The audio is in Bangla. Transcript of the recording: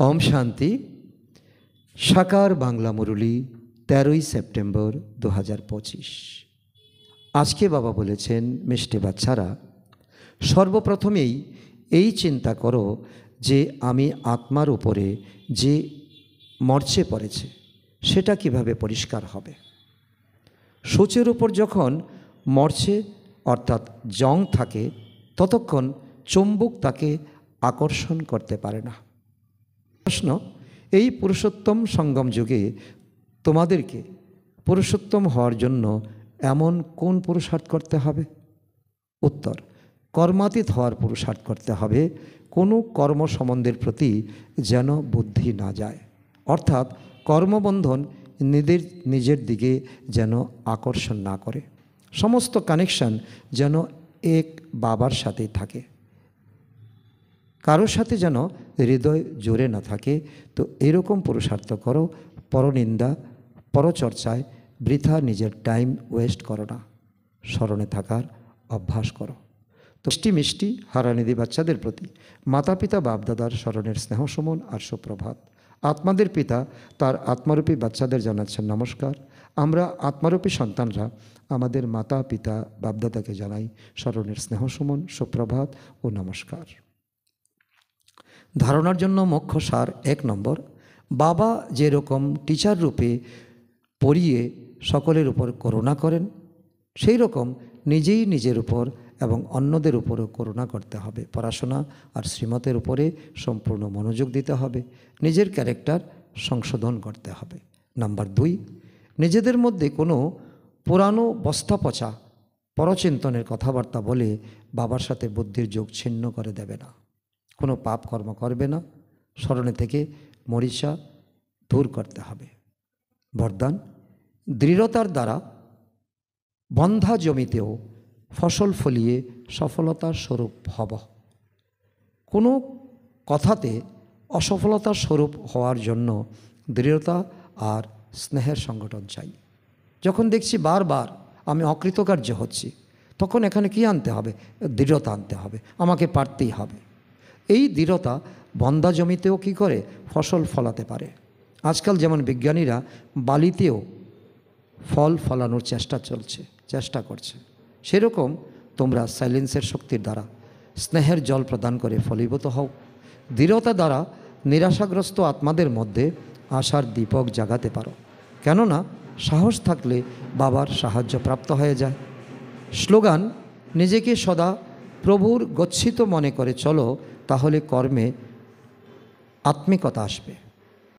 ओम शांति। साकार बांगला मुरली 13 सेप्टेम्बर 2025। आज के बाबा बोलेছেন मिष्टि बाচ্चारा सर्वप्रथमेই এই চিন্তা করো যে আমি আত্মার উপরে যে মরচে পড়েছে সেটা কিভাবে পরিষ্কার হবে। সূচের উপর যখন মরচে অর্থাৎ জং থাকে ততক্ষণ চুম্বক তাকে আকর্ষণ করতে পারে না। প্রশ্ন, এই পুরুষোত্তম সঙ্গম যুগে তোমাদেরকে পুরুষোত্তম হওয়ার জন্য এমন কোন পুরুষার্থ করতে হবে? উত্তর, কর্মাতীত হওয়ার পুরুষার্থ করতে হবে। কোনো কর্ম সম্বন্ধের প্রতি যেন বুদ্ধি না যায়, অর্থাৎ কর্মবন্ধন নিজের দিকে যেন আকর্ষণ না করে। সমস্ত কানেকশন যেন এক বাবার সাথেই থাকে, কারোর সাথে যেন হৃদয় জোরে না থাকে। তো এরকম পুরুষার্থ করো। পরনিন্দা পরচর্চায় বৃথা নিজের টাইম ওয়েস্ট করো না, স্মরণে থাকার অভ্যাস করো। তো মিষ্টি হারানিধি বাচ্চাদের প্রতি মাতা পিতা বাপদাদার স্মরণের স্নেহ সুমন আর সুপ্রভাত। আত্মাদের পিতা তার আত্মারূপী বাচ্চাদের জানাচ্ছেন নমস্কার। আমরা আত্মারূপী সন্তানরা আমাদের মাতা পিতা বাপদাদাকে জানাই স্মরণের স্নেহ সুমন, সুপ্রভাত ও নমস্কার। ধারণার জন্য মুখ্য সার 1 নম্বর, বাবা যেরকম টিচার রূপে পড়িয়ে সকলের উপর করুণা করেন সেই রকম নিজেই নিজের উপর এবং অন্যদের উপরও করুণা করতে হবে। পড়াশোনা আর শ্রীমতের উপরে সম্পূর্ণ মনোযোগ দিতে হবে। নিজের ক্যারেক্টার সংশোধন করতে হবে। নাম্বার 2, নিজেদের মধ্যে কোনো পুরানো বস্তা পচা পরচিন্তনের কথাবার্তা বলে বাবার সাথে বুদ্ধির যোগ ছিন্ন করে দেবে না। কোনো পাপ কর্ম করবে না। স্মরণে থেকে মরিচা দূর করতে হবে। বরদান, দৃঢ়তার দ্বারা বন্ধা জমিতেও ফসল ফলিয়ে সফলতার স্বরূপ হব। কোনো কথাতে অসফলতার স্বরূপ হওয়ার জন্য দৃঢ়তা আর স্নেহের সংগঠন চাই। যখন দেখছি বারবার আমি অকৃতকার্য হচ্ছি তখন এখানে কি আনতে হবে? দৃঢ়তা আনতে হবে। আমাকে পারতেই হবে। এই দৃঢ়তা বন্ধা জমিতেও কি করে ফসল ফলাতে পারে। আজকাল যেমন বিজ্ঞানীরা বালিতেও ফল ফলানোর চেষ্টা করছে, সেরকম তোমরা সাইলেন্সের শক্তির দ্বারা স্নেহের জল প্রদান করে ফলীভূত হও। দৃঢ়তা দ্বারা নিরাশাগ্রস্ত আত্মাদের মধ্যে আশার দীপক জাগাতে পারো, কেননা সাহস থাকলে বাবার সাহায্য প্রাপ্ত হয়ে যায়। স্লোগান, নিজেকে সদা প্রভুর গচ্ছিত মনে করে চলো, তাহলে কর্মে আত্মিকতা আসবে।